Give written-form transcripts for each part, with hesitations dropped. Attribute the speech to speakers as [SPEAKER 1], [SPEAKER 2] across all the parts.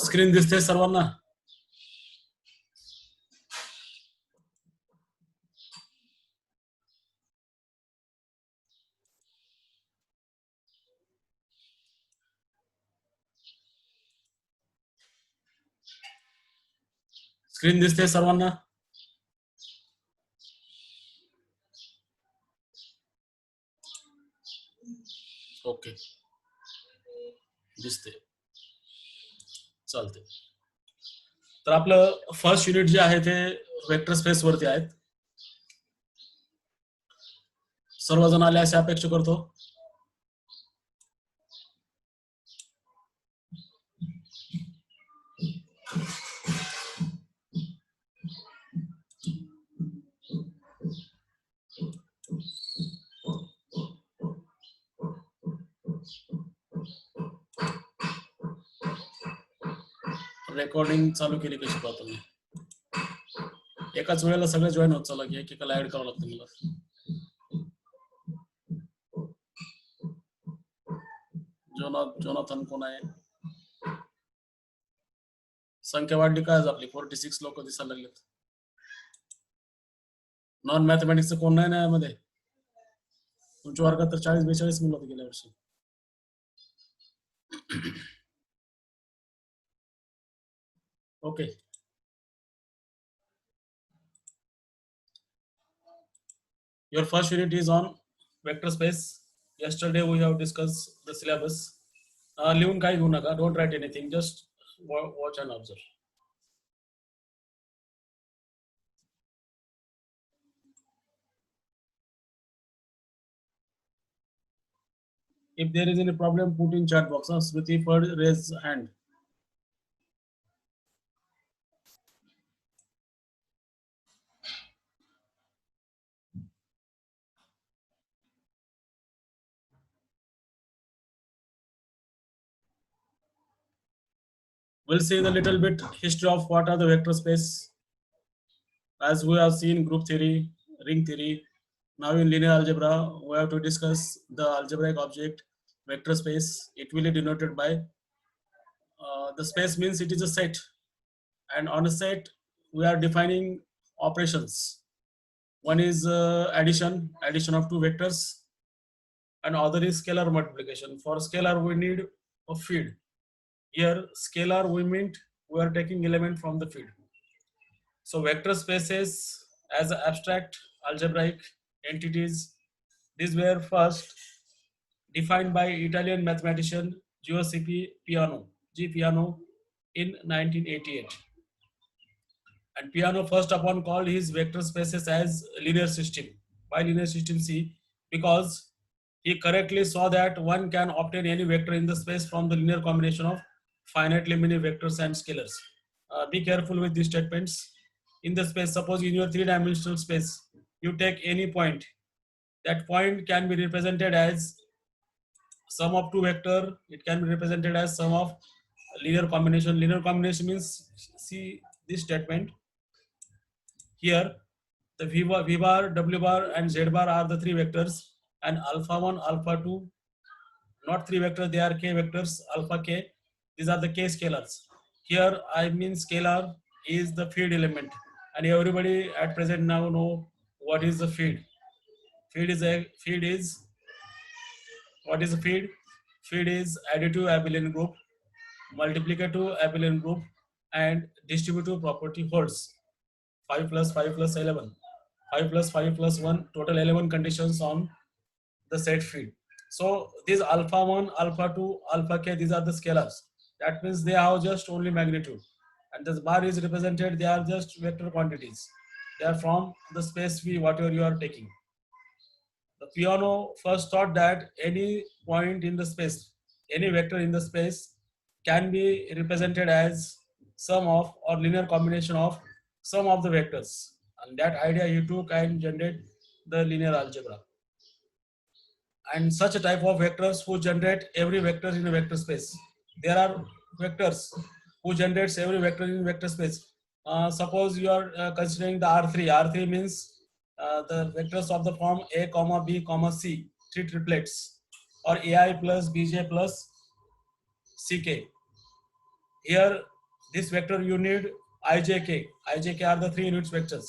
[SPEAKER 1] Screen दिसते सर्वांना? Screen दिसते सर्वांना? ओके, दिसते, चालते. तर आपलं फर्स्ट युनिट जे आहे ते वेक्टर स्पेस वरती आहेत. सर्वजण आले असे अपेक्षा करतो. रेकॉर्डिंग चालू केली कशी पाहतो मी? एकाच वेळेला सगळे जॉईन होत चालला की एकेकाला ऍड करावं लागतं मला. जोनाथन कोण आहे? संख्या वाढली काय आपली? 46 लोक दिसायला लागलेत. नॉन मॅथमॅटिक्सचं कोण नाही ना यामध्ये? तुमच्या वर्गात तर 40-42 मुलं होते गेल्या वर्षी. Okay, your first unit is on vector space. Yesterday we have discussed the syllabus. लिहून काय घेऊ नका, don't write anything, just watch and observe. If there is any problem, put in chat box. Smriti, raise hand. We'll see the little bit history of what are the vector space. As we have seen group theory, ring theory, now in linear algebra, we have to discuss the algebraic object, vector space. It will be denoted by, the space means it is a set. And on a set, we are defining operations. One is addition of two vectors, and other is scalar multiplication. For scalar, we need a feed. Here, scalar we meant we are taking element from the feed. So vector spaces as abstract algebraic entities, these were first defined by Italian mathematician Giuseppe Peano, G. Peano, in 1988. And Peano first upon called his vector spaces as linear system. Why linear system? See, because he correctly saw that one can obtain any vector in the space from the linear combination of finitely many vectors and scalars. Be careful with these statements. In the space, suppose in your three-dimensional space, you take any point. That point can be represented as sum of two vector. It can be represented as sum of linear combination. Linear combination means, see this statement. Here, the V bar, W bar, and Z bar are the three vectors, and alpha 1, alpha 2, not three vectors, they are k vectors, alpha k. These are the k scalars. Here, I mean scalar is the feed element, and everybody at present now know what is the feed. What is a feed? Feed is additive abelian group, multiplicative abelian group, and distributive property holds. 5 plus 5 plus 11. 5 plus 5 plus 1, total 11 conditions on the set feed. So these alpha 1, alpha 2, alpha k, these are the scalars. That means they have just only magnitude. And this bar is represented, they are just vector quantities. They are from the space V, whatever you are taking. The Peano first thought that any point in the space, any vector in the space can be represented as sum of or linear combination of sum of the vectors. And that idea he took and generated the linear algebra. And such a type of vectors who generate every vector in a vector space. There are vectors who generates every vector in vector space. Suppose you are considering the R3. R3 means the vectors of the form A comma B comma C, three triplets, or AI plus BJ plus CK. Here, this vector you need IJK. IJK are the three units vectors.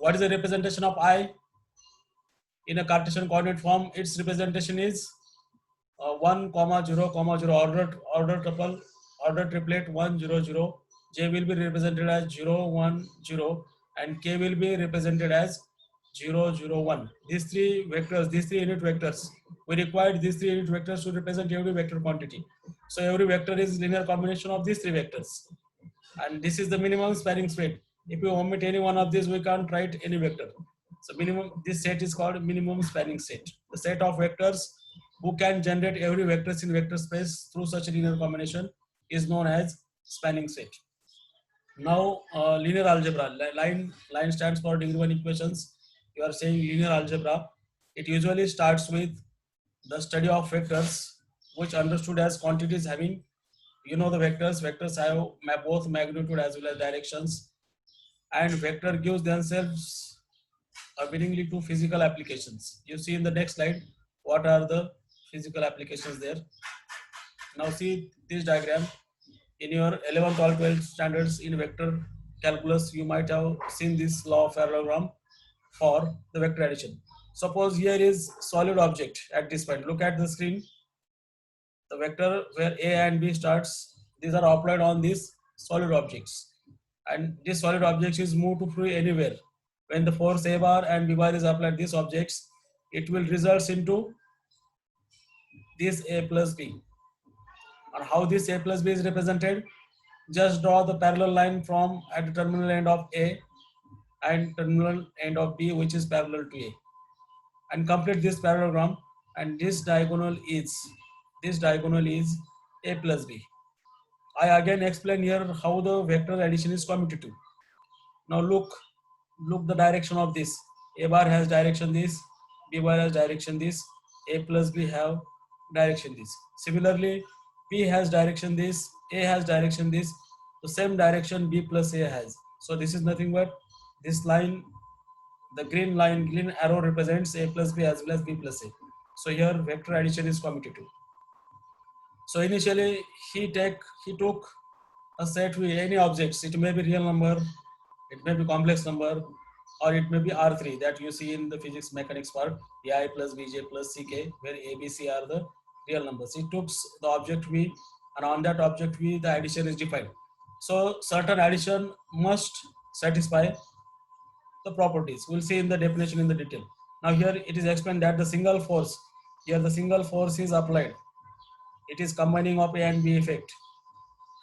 [SPEAKER 1] What is the representation of I in a Cartesian coordinate form? Its representation is 1 comma 0 comma 0, order tuple, order triplet 1 0 0. J will be represented as 0 1 0, and K will be represented as 0 0 1. These three vectors, these three unit vectors, we required these three unit vectors to represent every vector quantity. So every vector is linear combination of these three vectors, and this is the minimum spanning set. If you omit any one of these, we can't write any vector. So minimum, this set is called minimum spanning set. The set of vectors who can generate every vectors in vector space through such a linear combination is known as spanning set. Now, linear algebra. Line stands for degree 1 equations. You are saying linear algebra. It usually starts with the study of vectors, which understood as quantities having, you know, the vectors. Vectors have both magnitude as well as directions, and vector gives themselves willingly to physical applications. You see in the next slide what are the physical applications there. Now see this diagram. In your 11th or 12th standards in vector calculus, you might have seen this law of parallelogram for the vector addition. Suppose here is solid object at this point. Look at the screen. The vector where A and B starts, these are applied on these solid objects, and this solid object is moved to free anywhere. When the force A bar and B bar is applied these objects, it will result into this A plus B. And how this A plus B is represented? Just draw the parallel line from at the terminal end of A and terminal end of B, which is parallel to A, and complete this parallelogram. And this diagonal is A plus B. I again explain here how the vector addition is commutative. Now look the direction of this. A bar has direction this, B bar has direction this, A plus B have direction this. Similarly, B has direction this, A has direction this, the same direction B plus A has. So this is nothing but this line, the green arrow represents A plus B as well as B plus A. So here vector addition is commutative. So initially he took a set with any objects. It may be real number, it may be complex number, or it may be R3 that you see in the physics mechanics part, AI plus Bj plus Ck, where A, B, C are the real numbers. It took the object V, and on that object V, the addition is defined. So certain addition must satisfy the properties. We'll see in the definition in the detail. Now here it is explained that the single force, here the single force is applied. It is combining of A and B effect,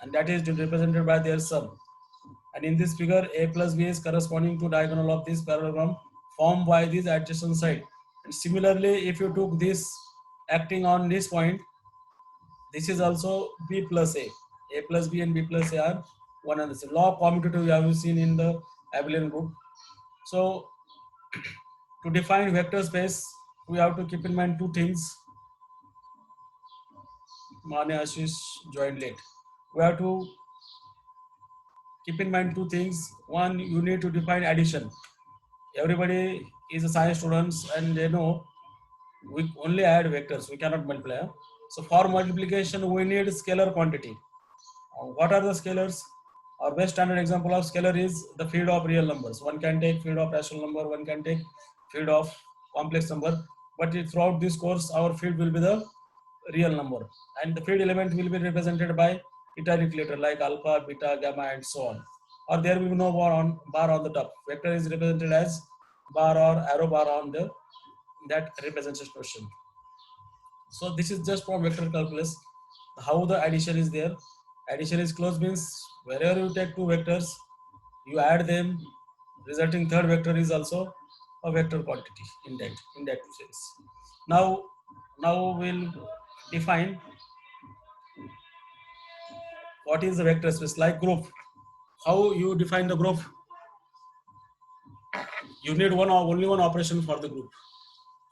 [SPEAKER 1] and that is represented by their sum. And in this figure, A plus B is corresponding to diagonal of this parallelogram formed by this adjacent side. And similarly, if you took this acting on this point, this is also B plus A. A plus B and B plus A are one and the same. Law of commutative we have seen in the abelian group. So to define vector space, we have to keep in mind two things. Mane Ashish joined late. We have to keep in mind two things. One, you need to define addition. Everybody is a science students and they know we only add vectors, we cannot multiply. So for multiplication, we need scalar quantity. What are the scalars? Our best standard example of scalar is the field of real numbers. One can take field of rational number, one can take field of complex number, but throughout this course, our field will be the real number, and the field element will be represented by iterative letter like alpha, beta, gamma, and so on. Or there will be no bar on the top. Vector is represented as bar or arrow bar on the that represents expression. So this is just from vector calculus. How the addition is there. Addition is closed means wherever you take two vectors, you add them. Resulting third vector is also a vector quantity in that sense. Now we'll define what is the vector space. Like group, how you define the group? You need only one operation for the group.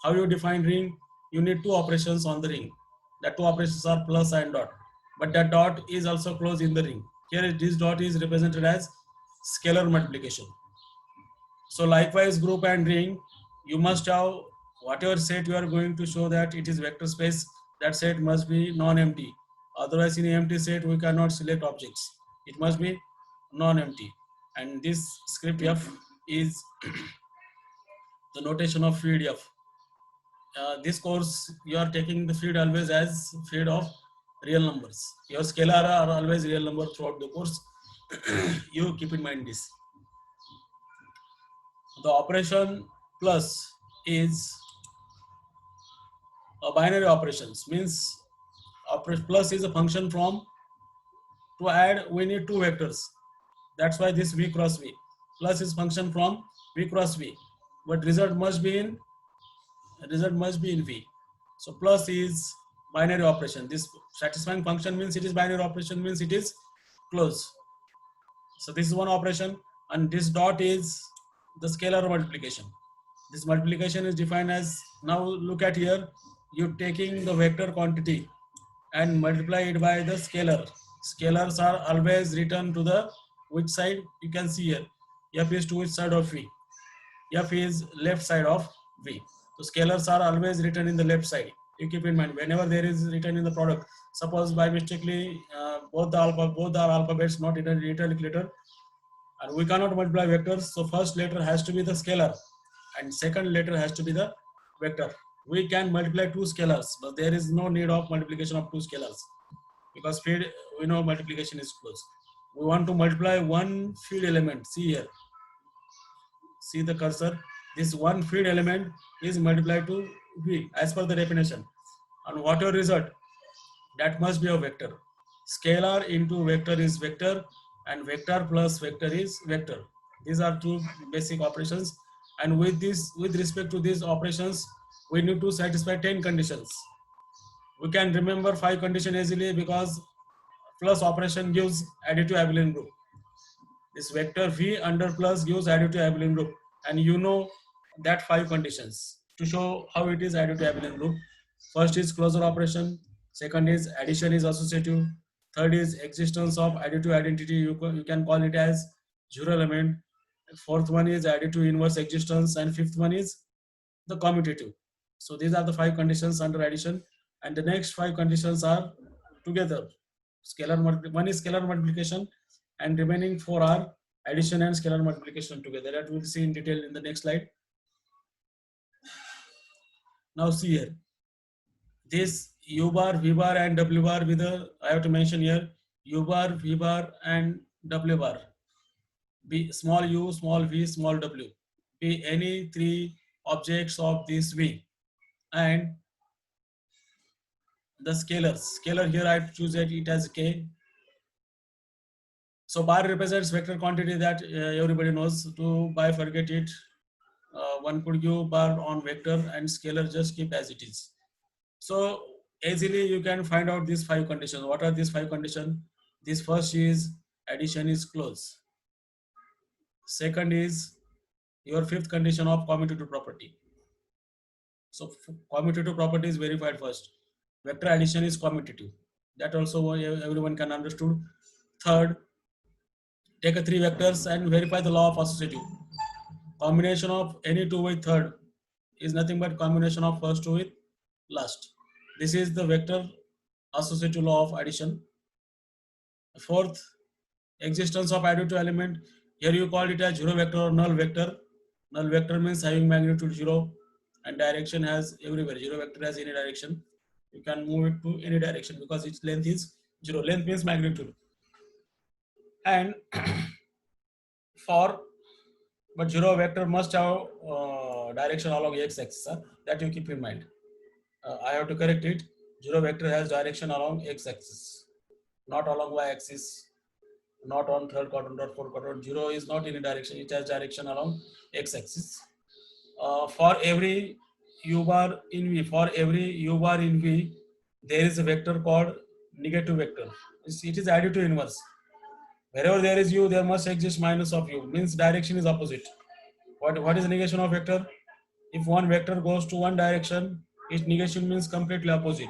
[SPEAKER 1] How you define ring? You need two operations on the ring. The two operations are plus and dot, but that dot is also closed in the ring. Here this dot is represented as scalar multiplication. So likewise, group and ring, you must have whatever set you are going to show that it is vector space, that set must be non-empty. Otherwise, in empty set, we cannot select objects. It must be non-empty. And this script F is the notation of feed F. This course, you are taking the feed always as feed of real numbers. Your scalar are always real number throughout the course. You keep in mind this. The operation plus is a binary operations, means plus is a function from, to add we need two vectors. That's why this v cross v plus is function from v cross v, but result must be in v. So plus is binary operation. This satisfying function means it is binary operation, means it is close. So this is one operation, and this dot is the scalar multiplication. This multiplication is defined as, now look at here, you taking the vector quantity and multiply it by the scalar. Scalars are always written to the which side? You can see here, f is to which side of v? F is left side of v. So scalars are always written in the left side. You keep in mind whenever there is written in the product. Suppose by mistakenly both the alphabets not in a italic letter, and we cannot multiply vectors. So first letter has to be the scalar, and second letter has to be the vector. We can multiply two scalars, but there is no need of multiplication of two scalars, because feed, we know multiplication is close. We want to multiply one feed element. See here, see the cursor. This one feed element is multiplied to v as per the definition, and whatever result, that must be a vector. Scalar into vector is vector, and vector plus vector is vector. These are two basic operations, and with this, with respect to these operations, we need to satisfy 10 conditions. We can remember 5 conditions easily because plus operation gives additive abelian group. This vector v under plus gives additive abelian group, and you know that 5 conditions to show how it is additive abelian group. First is closure operation, second is addition is associative, third is existence of additive identity, you can call it as zero element, fourth one is additive inverse existence, and fifth one is the commutative. So these are the 5 conditions under addition, and the next 5 conditions are together. One is scalar multiplication, and remaining 4 are addition and scalar multiplication together. That we'll see in detail in the next slide. Now see here, this u bar, v bar, and w bar with the, I have to mention here, u bar, v bar, and w bar. Be small u, small v, small w. Be any 3 objects of this v, and the scalars. Scalar here I choose it as k. So bar represents vector quantity that everybody knows. To bifurcate it, one could give bar on vector, and scalar just keep as it is. So easily you can find out these 5 conditions. What are these 5 conditions? This first is addition is close. Second is your fifth condition of commutative property. So commutative property is verified first. Vector addition is commutative. That also everyone can understood. Third, take a 3 vectors and verify the law of associative. Combination of any 2 with third is nothing but combination of first 2 with last. This is the vector associative law of addition. Fourth, existence of additive element. Here you call it as zero vector or null vector. Null vector means having magnitude 0, and direction has everywhere. Zero vector has any direction. You can move it to any direction because its length is 0. Length means magnitude. And but zero vector must have direction along x-axis. That you keep in mind. I have to correct it. Zero vector has direction along x-axis, not along y-axis, not on third quadrant or fourth quadrant. Zero is not in a direction; it has direction along x-axis. For every u bar in v, there is a vector called negative vector. It is additive inverse. Wherever there is u, there must exist minus of u. Means direction is opposite. What is negation of vector? If one vector goes to one direction, its negation means completely opposite.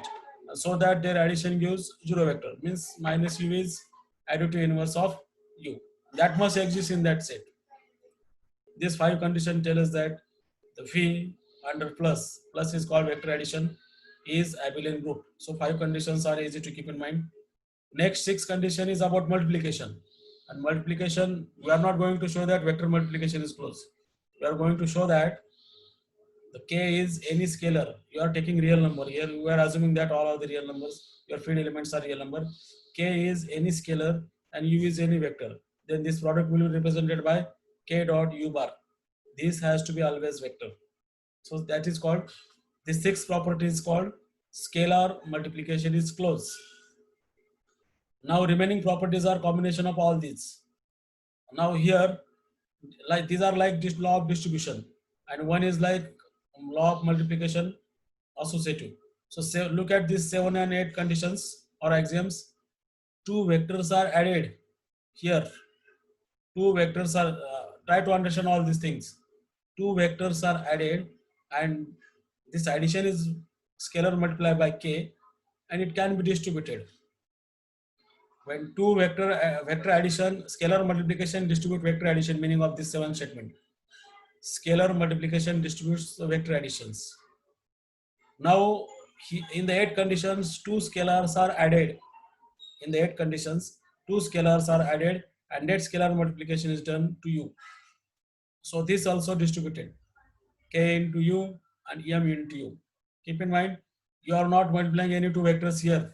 [SPEAKER 1] So that their addition gives zero vector. Means minus u is additive inverse of u. That must exist in that set. These 5 conditions tell us that the V under plus is called vector addition is abelian group. So 5 conditions are easy to keep in mind. Next 6 condition is about multiplication. And multiplication, we are not going to show that vector multiplication is closed. We are going to show that the k is any scalar. You are taking real number. Here we are assuming that all are the real numbers. Your field elements are real number. K is any scalar and u is any vector. Then this product will be represented by k dot u bar. This has to be always vector. So that is called, the sixth property is called scalar multiplication is closed. Now remaining properties are combination of all these. Now here, like these are like this law of distribution, and one is like law of multiplication associative. So say, look at these 7 and 8 conditions or axioms. Two vectors are added here. Two vectors are, try to understand all these things. Two vectors are added, and this addition is scalar multiplied by k, and it can be distributed. When two vector addition, scalar multiplication distribute vector addition, meaning of this 7 statement. Scalar multiplication distributes the vector additions. Now in the 8 conditions, two scalars are added. In the 8 conditions, two scalars are added, and that scalar multiplication is done to u. So this also distributed, k into u and m into u. Keep in mind, you are not multiplying any two vectors here.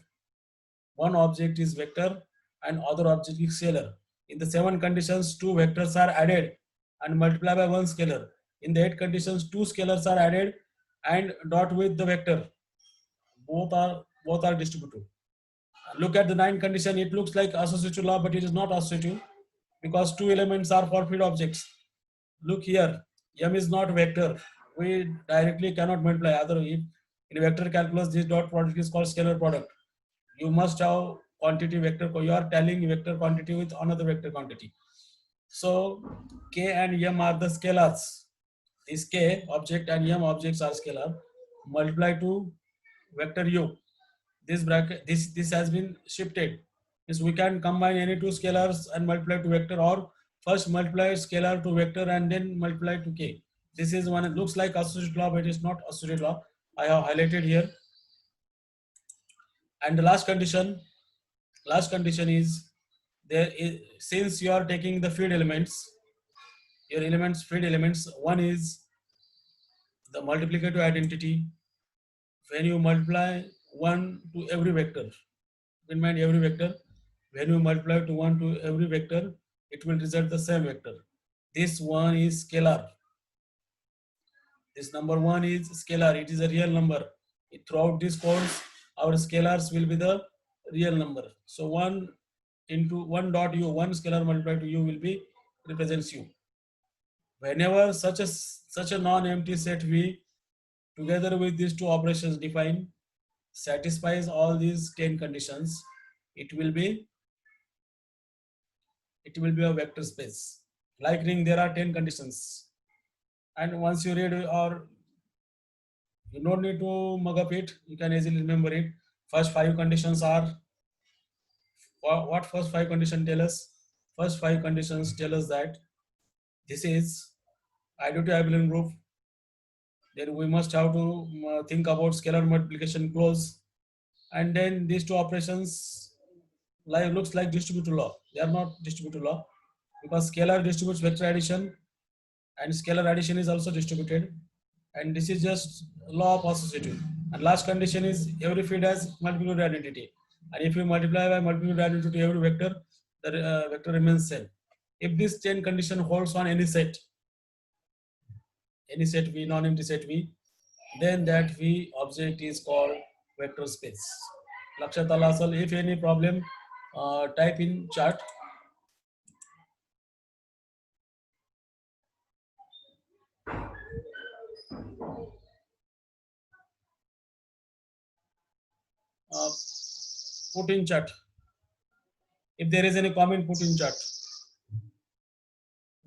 [SPEAKER 1] One object is vector and other object is scalar. In the 7 conditions, two vectors are added and multiplied by one scalar. In the 8 conditions, two scalars are added and dot with the vector. Both are distributed. Look at the 9 condition. It looks like associative law, but it is not associative because two elements are for-field objects. Look here, m is not vector. We directly cannot multiply. Other, if in vector calculus, this dot product is called scalar product. You must have quantity vector. You are telling vector quantity with another vector quantity. So k and m are the scalars. This k object and m objects are scalar. Multiply to vector u. This bracket, this has been shifted. Means we can combine any two scalars and multiply to vector, or first multiply scalar to vector and then multiply to k. This is one. It looks like associative law, but it is not associative law. I have highlighted here. And the last condition is there is, since you are taking the field elements, your elements, field elements, one is the multiplicative identity. When you multiply 1 to every vector, in mind every vector, when you multiply to 1 to every vector, it will result the same vector. This one is scalar. This number 1 is scalar. It is a real number. Throughout this course, our scalars will be the real number. So 1 into 1 dot u, one scalar multiplied to u will be represents u. Whenever such a non-empty set V together with these two operations defined satisfies all these 10 conditions, it will be a vector space. Like ring, there are 10 conditions, and once you read, or you don't need to mug up it, you can easily remember it. First 5 conditions are, what first 5 conditions tell us? First 5 conditions tell us that this is additive abelian group. Then we must have to think about scalar multiplication close, and then these two operations looks like distributive law. They are not distributive law because scalar distributes vector addition, and scalar addition is also distributed, and this is just law of associative. And last condition is every field has multiplicative identity, and if you multiply by multiplicative identity to every vector, the vector remains same. If this 10 condition holds on any set V, non-empty set V, then that V object is called vector space. Lakshat ala asal. If any problem, type in chat. Put in chat. If there is any comment, put in chat.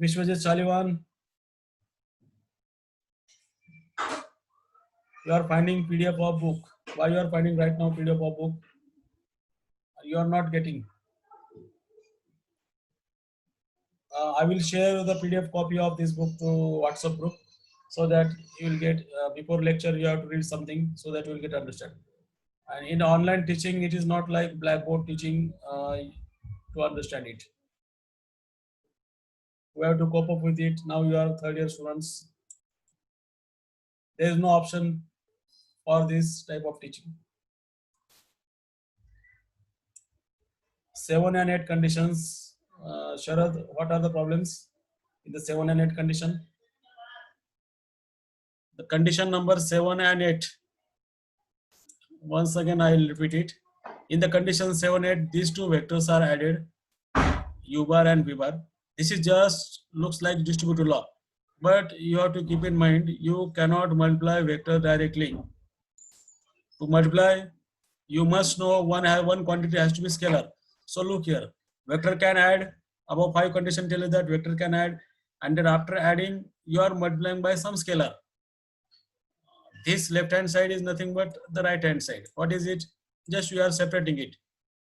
[SPEAKER 1] Vishwajit Chaliwan, you are finding PDF of book. Why you are finding right now PDF of book? You are not getting. I will share the PDF copy of this book to WhatsApp group so that you will get before lecture you have to read something so that you will get understand. And in online teaching, it is not like blackboard teaching to understand it. We have to cope up with it. Now you are third year students. There is no option for this type of teaching. 7 and 8 conditions. Sharad, what are the problems in the 7 and 8 condition? The condition number 7 and 8. Once again, I will repeat it. In the condition 7, 8, these two vectors are added, u bar and v bar. This is just looks like distributive law, but you have to keep in mind you cannot multiply vector directly. To multiply, you must know one quantity has to be scalar. So look here, vector can add above 5 condition tell you that vector can add, and then after adding you are multiplying by some scalar. This left hand side is nothing but the right hand side. What is it? Just we are separating it.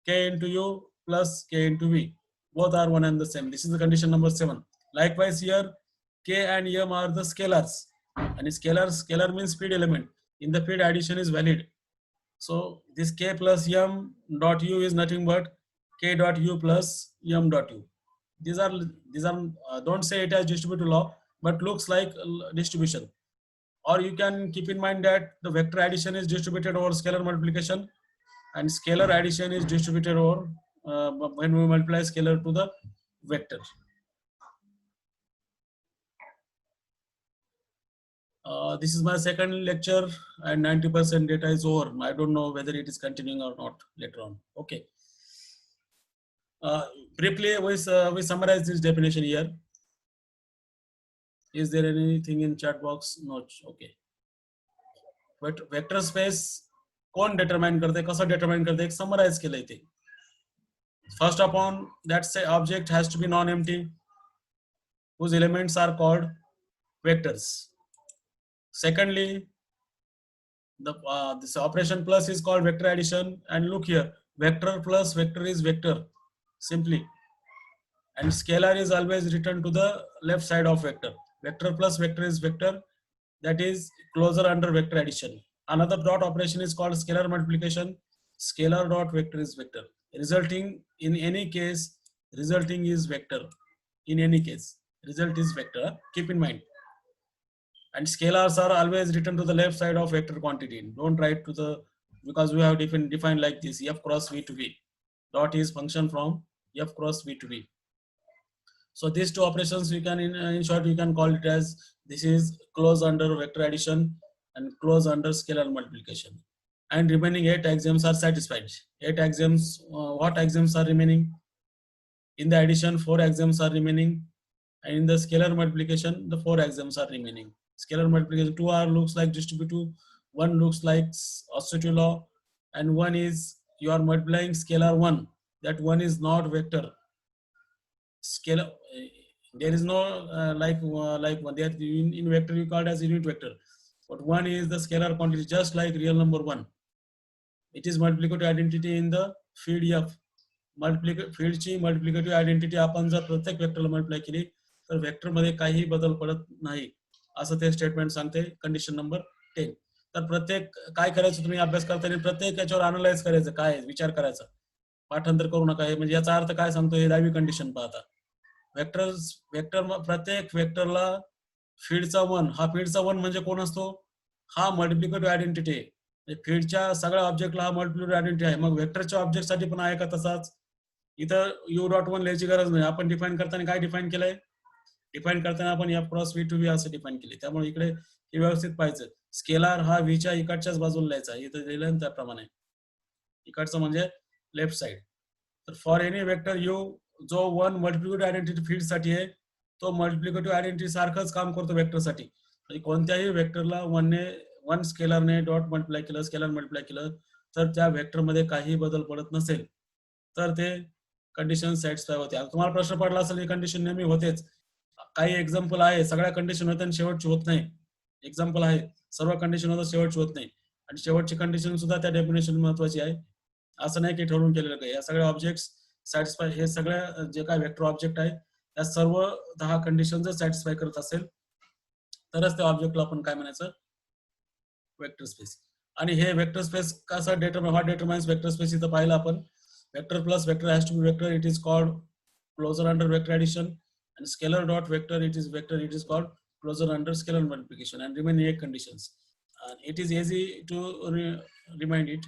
[SPEAKER 1] K into u plus k into v. Both are one and the same. This is the condition number 7. Likewise here, k and m are the scalars. And scalar means feed element. In the feed, addition is valid. So this k plus m dot u is nothing but k dot u plus m dot u. These are don't say it as distributive law, but looks like distribution. Or you can keep in mind that the vector addition is distributed over scalar multiplication, and scalar addition is distributed over when we multiply scalar to the vector. This is my second lecture and 90% data is over. I don't know whether it is continuing or not later on. Okay. Briefly, we summarize this definition here. Is there anything in chat box? No. Okay. But vector space कौन determine करते, कसा determine करते, एक summarize के लिए थे. First upon that say object has to be non-empty, whose elements are called vectors. Secondly, this operation plus is called vector addition, and look here, vector plus vector is vector simply, and scalar is always written to the left side of vector. Vector plus vector is vector, that is closer under vector addition. Another dot operation is called scalar multiplication. Scalar dot vector is vector. Resulting in any case, resulting is vector. In any case, result is vector. Keep in mind. And scalars are always written to the left side of vector quantity. Don't write to the, because we have defined like this, f cross v to v. Dot is function from f cross v to v. So these two operations we can, in short, we can call it as, this is close under vector addition and close under scalar multiplication. And remaining 8 axioms are satisfied. 8 axioms, what axioms are remaining? In the addition, 4 axioms are remaining. And in the scalar multiplication, the 4 axioms are remaining. Scalar multiplication, 2 are looks like distributive, 1 looks like associative law, and 1 is you are multiplying scalar 1. That 1 is not vector. Scalar, there is no like that in vector you call it as unit vector, but 1 is the scalar quantity, just like real number 1. It is multiplicative identity in the field f. फील्डची multiplicative identity आपण जर प्रत्येक वेक्टरला multiply केली तर vector मध्ये काही बदल पडत नाही असं ते स्टेटमेंट सांगते कंडिशन नंबर 10. तर प्रत्येक काय करायचं तुम्ही अभ्यास करताना प्रत्येक याच्यावर अनालाइज करायचं, काय विचार करायचा, पाठांतर करू नका. हे म्हणजे याचा अर्थ काय सांगतो हे 10वी कंडिशन पाहता. वेक्टर प्रत्येक वेक्टरला फीडचा 1, हा फीडचा 1 म्हणजे कोण असतो, हा मल्टिप्लिकेटिव्ह आयडेंटिटी आहे. फीडच्या सगळ्या ऑब्जेक्टला हा मल्टिप्लिकेटिव्ह आयडेंटिटी आहे. मग वेक्टरच्या ऑब्जेक्ट साठी पण आहे का तसाच? इथं u.1 लिहायची गरज नाही. आपण डिफाइन करताना काय डिफाइन केलंय, डिफाइन करताना आपण f cross v to v असं डिफाइन केले. त्यामुळे इकडे हे व्यवस्थित पाहायचं. स्केलार हा v च्या इकडच्याच बाजूला लिहायचा, इथं लिहिलं त्याप्रमाणे, इकडचं म्हणजे लेफ्ट साइड. तर फॉर एनी वेक्टर u जो 1 मल्टिप्लिकेटिव्ह आयडेंटिटी फील्ड साठी आहे, तो मल्टिप्लिकेटिव्ह आयडेंटिटी सारखंच काम करतो वेक्टर साठी. म्हणजे कोणत्याही वेक्टरला 1 स्केलरने डॉट मल्टिप्लाय केलं, स्केलर मल्टिप्लाय केलं तर त्या वेक्टर मध्ये काही बदल पडत नसेल तर ते कंडिशन सॅटिस्फाय होते. तुम्हाला प्रश्न पडला असेल ही कंडिशन नेहमी होतेच, काही एक्झाम्पल आहे, सगळ्या कंडिशन होते आणि शेवटची होत नाही. एक्झाम्पल आहे, सर्व कंडिशन होतात शेवटची होत नाही, आणि शेवटची कंडिशन सुद्धा त्या डेफिनेशन महत्वाची आहे. असं नाही की ठरवून केलेलं काही. या सगळ्या ऑब्जेक्ट्स सॅटिस्फाय, हे सगळ्या जे काय वेक्टर ऑब्जेक्ट आहे या सर्व 10 कंडिशन जर सॅटिस्फाय करत असेल तरच त्या ऑब्जेक्टला आपण काय म्हणायचं, वेक्टर स्पेस. आणि हे वेक्टर स्पेस कसं डिटरमाइन्स वेक्टर स्पेस इथं पाहिलं आपण, vector plus vector has to be vector, it is called closure under vector addition, and scalar dot vector it is vector, it is called closure under scalar multiplication, and remaining 8 conditions. It is easy to remind it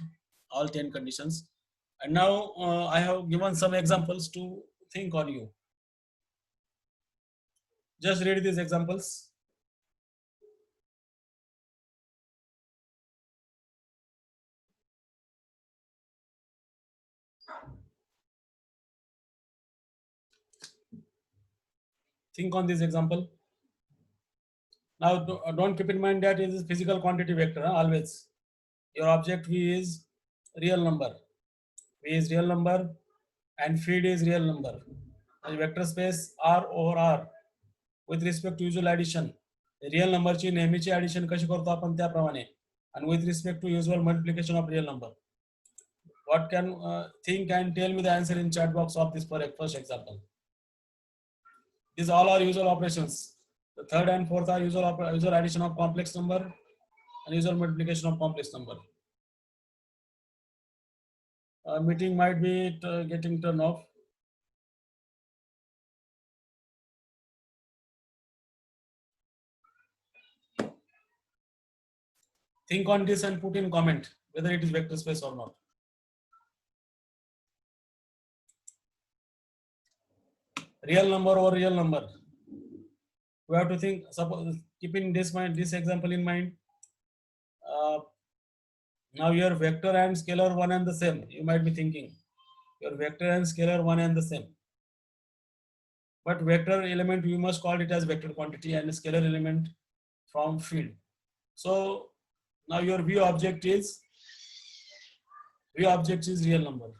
[SPEAKER 1] all 10 conditions. And now I have given some examples to think on you. Just read these examples. Think on this example. Now don't keep in mind that it is physical quantity vector, always. Your object V is real number. V is real number and feed is real number. And vector space R over R with respect to usual addition. Real number ची नेहमीची addition कशी करतो आपण त्याप्रमाणे. And with respect to usual multiplication of real number. What can think and tell me the answer in chat box of this first example. These all are usual operations. The third and fourth are usual addition of complex number and usual multiplication of complex number. Meeting might be getting turned off. Think on this and put in comment whether it is vector space or not. Real number or real number. We have to think, suppose keeping this example in mind. Now your vector and scalar one and the same. You might be thinking your vector and scalar one and the same. But vector element we must call it as vector quantity and scalar element from field. So now your V object is real number.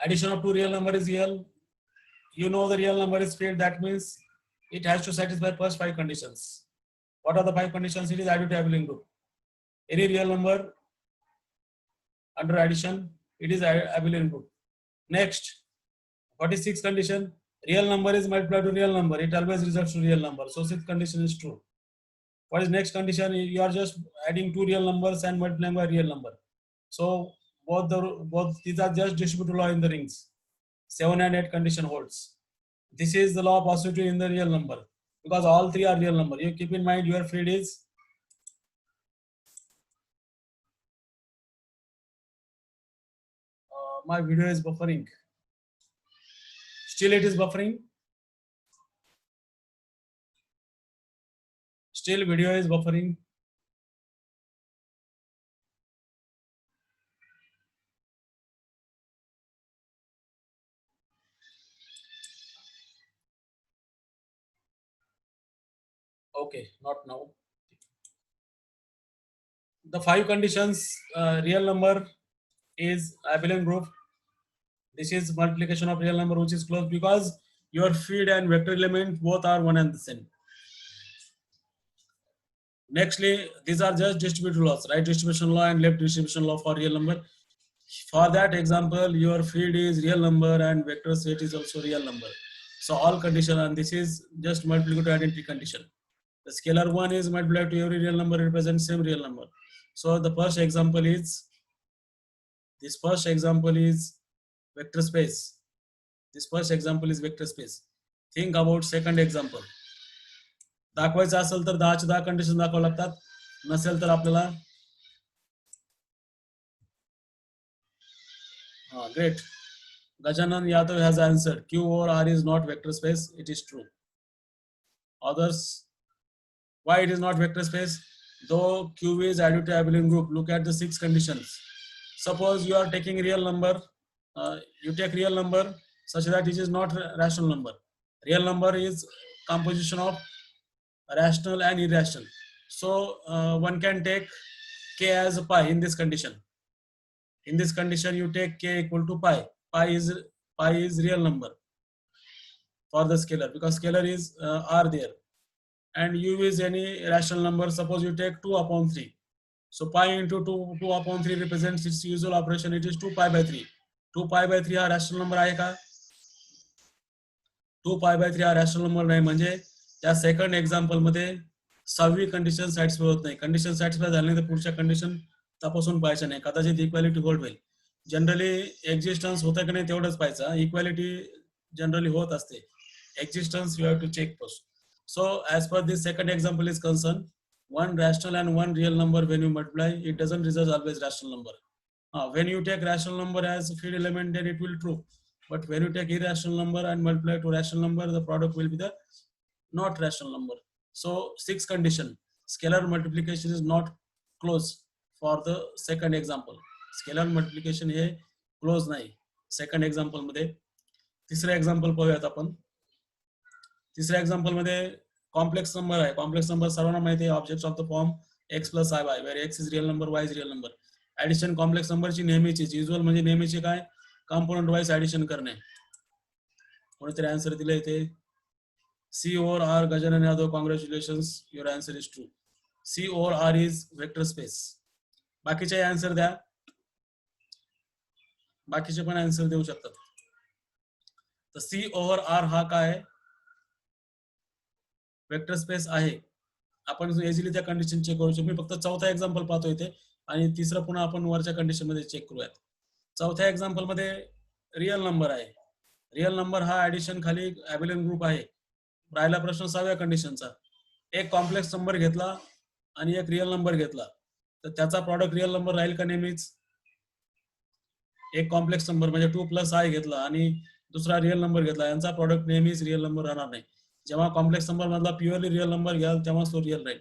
[SPEAKER 1] Addition of two real number is real. You know the real number is field. That means it has to satisfy first 5 conditions. What are the 5 conditions? It is additive abelian group. Any real number under addition, it is abelian group. Next, 46th condition, real number is multiplied to real number. It always results to real number. So 6th condition is true. What is next condition? You are just adding 2 real numbers and multiplying by real number. So both these are just distributive law in the rings. 7 and 8 condition holds. This is the law of paucity in the real number because all 3 are real number. You keep in mind your field is my video is buffering. Still it is buffering. Still video is buffering. Okay, not now. The 5 conditions, real number is abelian group. This is multiplication of real number which is closed because your feed and vector element both are one and the same. Nextly, these are just distributive laws, right distribution law and left distribution law for real number. For that example, your field is real number and vector set is also real number. So all condition, and this is just multiplicative identity condition. The scalar one is multiplied to every real number represents same real number. So the first example is, this first example is vector space. This first example is vector space. Think about second example. दाखवायचं असेल तर 10 चे 10 condition दाखवावं लागतात, नसेल तर आपल्याला great. Gajanan Yadav has answered Q over R is not vector space. It is true. Others, why it is not vector space? Though Q is additive abelian group, look at the 6 conditions. Suppose you are taking real number, you take real number such that it is not rational number. Real number is composition of rational and irrational. So one can take K as a pi in this condition. In this condition, you take K equal to pi. Pi is real number for the scalar because scalar is R there, and U is any rational number. Suppose you take 2 upon 3. So pi into 2/3 represents its usual operation. It is 2 pi by 3. 2 pi by 3 हा rational number आहे का? 2 pi by 3 हा rational number नाही. म्हणजे त्या second example मध्ये 6वी condition satisfy होत नाही. कंडिशन सॅटिस्फाय झाली नाही तर पुढच्या कंडिशन तपासून पाहायच्या नाही. कदाचित इक्वॅलिटी होल्ड होईल. जनरली एक्झिस्टन्स होतं की नाही तेवढंच पाहायचं. इक्वॅलिटी जनरली होत असते. Existence you have to check first. So as per this second example is concerned, one rational and one real number when you multiply, it doesn't result always rational number. When you take rational number as feed element, then it will true. But when you take irrational number and multiply to rational number, the product will be the not rational number. So sixth condition, scalar multiplication is not close for the second example. Scalar multiplication hey close नाही second example मध्ये. तिसरं example पाहूयात आपण. तिसऱ्या example मध्ये complex number आहे. Complex number सर्वांना माहिती आहे, objects of the form x plus i y, where x is real number, y is real number. Addition complex नंबरची नेहमीचीच युजल म्हणजे नेहमीचे काय कंपोनंट वाईज ऍडिशन करणे. कोणीतरी आन्सर दिले इथे. C over R Gajanan Yadav, congratulations, your answer is true. C over R is vector space. बाकीचे आन्सर द्या, बाकीचे पण आन्सर देऊ शकतात. तर सी ओव्हर आर हा काय वेक्टर स्पेस आहे. आपण इझिली त्या कंडिशन चेक करू शकतो. मी फक्त चौथा एक्झाम्पल पाहतो इथे आणि तिसरं पुन्हा आपण वरच्या कंडिशन मध्ये चेक करूयात. चौथ्या एक्झाम्पल मध्ये रिअल नंबर आहे. रिअल नंबर हा ऍडिशन खाली ॲबेलियन ग्रुप आहे. राहिला प्रश्न 6व्या कंडिशनचा. एक कॉम्प्लेक्स नंबर घेतला आणि एक रिअल नंबर घेतला तर त्याचा प्रॉडक्ट रिअल नंबर राहील का नेहमीच? एक कॉम्प्लेक्स नंबर म्हणजे 2 प्लस आय घेतला आणि दुसरा रिअल नंबर घेतला, यांचा प्रॉडक्ट नेहमीच रिअल नंबर राहणार नाही. जेव्हा कॉम्प्लेक्स नंबर मधला प्युअरली रिअल नंबर घ्याल तेव्हा तो रिअल राहील.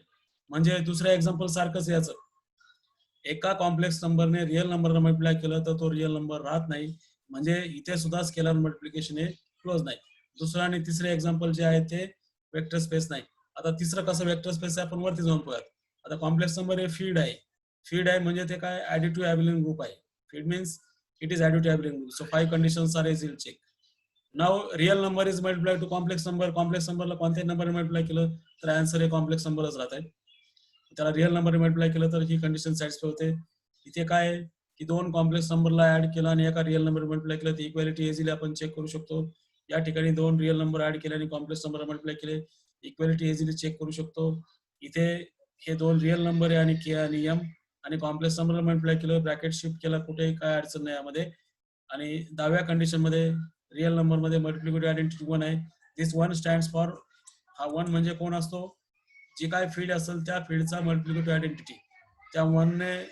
[SPEAKER 1] म्हणजे दुसऱ्या एक्झाम्पल सारखंच याचं. एका कॉम्प्लेक्स नंबरने रिअल नंबरला मल्टिप्लाय केलं तर तो रिअल नंबर राहत नाही. म्हणजे इथे सुद्धा स्केलर मल्टिप्लिकेशन हे क्लोज नाही. दुसरं आणि तिसरे एक्झाम्पल जे आहे ते वेक्टर स्पेस नाही. आता तिसरं कसं वेक्टर स्पेस आहे आपण वरती जाऊन पाहूयात. आता कॉम्प्लेक्स नंबर हे फीड आहे. फीड आहे म्हणजे ते काय ऍडिटिव्ह ॲबेलियन ग्रुप आहे. Field means it is additive abelian group. So 5 conditions are easily check. Now real number is multiply to complex number. Complex नंबरला कोणत्याही नंबर मल्टिप्लाय केलं तर आन्सर हे कॉम्प्लेक्स नंबरच राहत आहे. त्याला रिअल नंबर मल्टिप्लाय केलं तर ही कंडिशन सॅटिस्फाय होते. इथे काय आहे की दोन कॉम्प्लेक्स नंबरला ऍड केला आणि एका रिअल नंबर मल्टिप्लाय केलं तर इक्वॅलिटी इझिली आपण चेक करू शकतो. या ठिकाणी दोन रिअल नंबर ऍड केले आणि कॉम्प्लेक्स नंबर मल्टिप्लाय केले, इक्वॅलिटी इझिली चेक करू शकतो. इथे हे दोन रिअल नंबर आहे आणि के आणि एम, आणि कॉम्प्लेक्स नंबरला मल्टिप्लाय केलं, ब्रॅकेट शिफ्ट केला, कुठेही काय अडचण नाही यामध्ये. आणि 10व्या कंडिशन मध्ये रिअल नंबर मध्ये मल्टिप्लिकेटिव्ह आयडेंटिटी 1 आहे. दिस 1 स्टँड्स फॉर, हा 1 म्हणजे कोण असतो? जी काय फील्ड असेल त्या फील्डचा मल्टिप्लिकेटिव्ह आयडेंटिटी. त्या 1 ने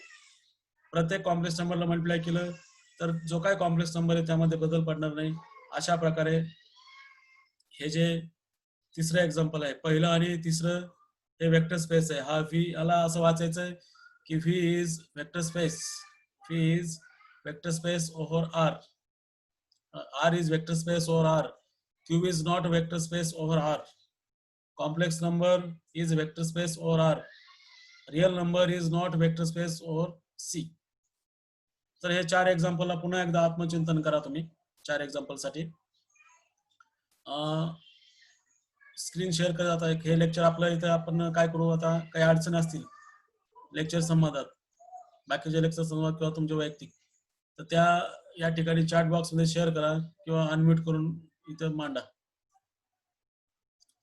[SPEAKER 1] प्रत्येक कॉम्प्लेक्स नंबरला मल्टिप्लाय केलं तर जो काय कॉम्प्लेक्स नंबर आहे त्यामध्ये बदल पडणार नाही. अशा प्रकारे हे जे तिसरं एक्झाम्पल आहे, पहिलं आणि तिसरं हे वेक्टर स्पेस आहे. हा व्ही, याला असं वाचायचं आहे की v is vector space. V is vector space over R. R is vector space over R. Q is not vector space over R. Complex number is vector space over R. Real number is not vector space over C. तर हे 4 एक्झाम्पलला पुन्हा एकदा आत्मचिंतन करा तुम्ही. 4 example साठी screen share करत आता. हे lecture आपलं इथे आपण काय करू, आता काही अडचणी असतील लेक्चर संवादात, बाकीचे लेक्चर संवाद किंवा तुमचे वैयक्तिक, तर त्या या ठिकाणी चॅट बॉक्स मध्ये शेअर करा किंवा अनम्यूट करून इथे मांडा.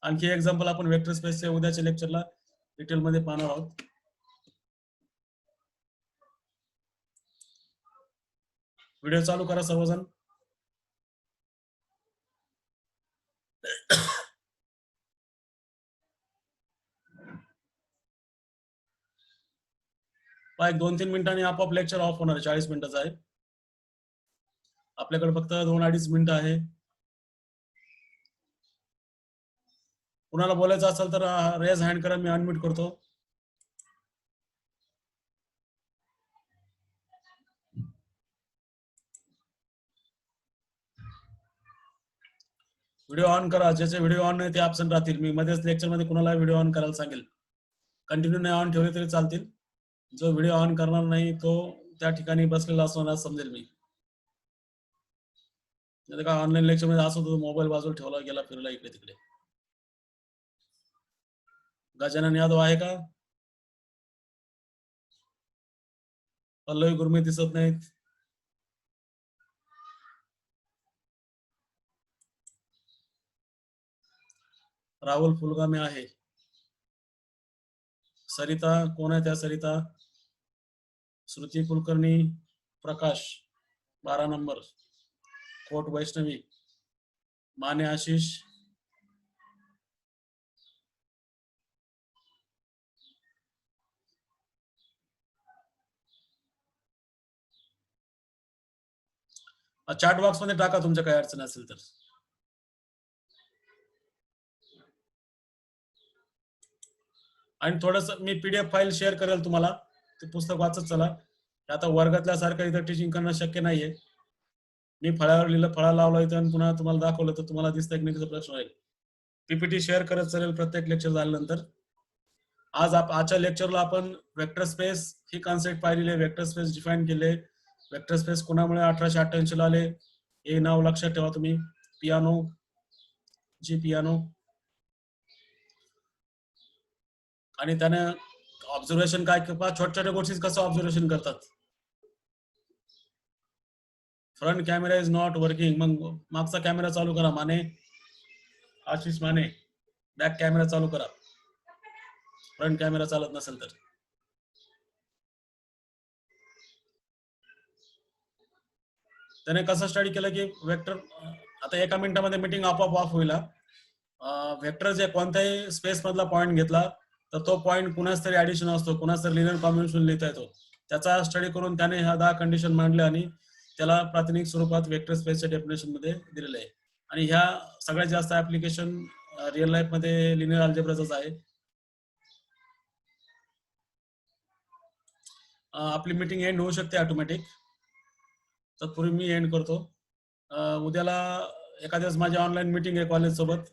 [SPEAKER 1] आणखी एक्झाम्पल आपण वेक्टर स्पेसचे उद्याच्या लेक्चरला डिटेल मध्ये पाहणार आहोत. व्हिडिओ चालू करा सर्वजण. एक 2-3 मिनिटांनी आपोआप लेक्चर ऑफ होणार आहे. 40 मिनिटाचं आहे आपल्याकडे, फक्त 2-2.5 मिनिटं आहे. कुणाला बोलायचं असेल तर रेज हँड करा, मी अनम्यूट करतो. व्हिडिओ ऑन करा. ज्याचे व्हिडिओ ऑन नाही ते ऍब्सेंट राहतील. मी मध्येच लेक्चर मध्ये कुणाला व्हिडिओ ऑन करायला सांगेल. कंटिन्यू नाही ऑन ठेवले तरी चालतील. जो व्हिडिओ ऑन करणार नाही तो त्या ठिकाणी बसलेला असणार समजेल मी. नाही का ऑनलाईन लेक्चर मध्ये असं होतं, मोबाईल बाजूला ठेवला गेला फिरला इकडे तिकडे. गजानन यादव आहे का? पल्लवी गुरमे दिसत नाहीत. राहुल फुलगामे आहे. सरिता कोण आहे त्या? सरिता. श्रुती कुलकर्णी. प्रकाश 12 नंबर. कोट वैष्णवी. माने आशिष. चॅट बॉक्स मध्ये टाका तुमच्या काही अडचण असेल तर. आणि थोडस मी पीडीएफ फाईल शेअर करेल तुम्हाला, ते पुस्तक वाचत चला. आता वर्गातल्या सारखं इथं टीचिंग करणं शक्य नाहीये. मी फळ्यावर लिहिलं, फळा लावला इथं आणि पुन्हा तुम्हाला दाखवलं तर तुम्हाला दिसतंय की नाही त्याचा प्रश्न होईल. पीपीटी शेअर करत चालेल प्रत्येक लेक्चर झाल्यानंतर. आजच्या लेक्चरला आपण वेक्टर स्पेस ही कॉन्सेप्ट पाहिलेली आहे. वेक्टर स्पेस डिफाईन केले. वेक्टर स्पेस कोणामुळे 1888 ला आले हे नाव लक्षात ठेवा तुम्ही. पियानो. पियानो. आणि त्याने ऑब्झर्वेशन काय छोट्या छोट्या गोष्टी कसं ऑब्झर्वेशन करतात. Front camera is not working, मग मागचा कॅमेरा चालू करा. माने आशिष माने. बॅक कॅमेरा चालू करा, फ्रंट कॅमेरा चालत नसेल तर. त्याने कसं स्टडी केलं की वेक्टर, आता 1 मिनिटामध्ये मीटिंग आपोआप ऑफ होईल. वेक्टर जे कोणत्याही स्पेस मधला पॉईंट घेतला तर तो पॉईंट कुणाच तरी ऍडिशन असतो, कुणाच तरी लिनियर कॉम्बिनेशन लिहिता येतो. त्याचा स्टडी करून त्याने ह्या 10 कंडिशन मांडल्या आणि त्याला प्राथमिक स्वरूपात वेक्टर स्पेसच्या डेफिनेशन मध्ये दिलेलं आहे. आणि ह्या सगळ्यात जास्त ऍप्लिकेशन रिअल लाईफ मध्ये लिनियर अल्जेब्राच आहे. आपली मीटिंग एंड होऊ शकते ऑटोमॅटिक. तत्पूर्वी मी एंड करतो. उद्याला एखाद्याच माझी ऑनलाईन मीटिंग आहे कॉलेज सोबत.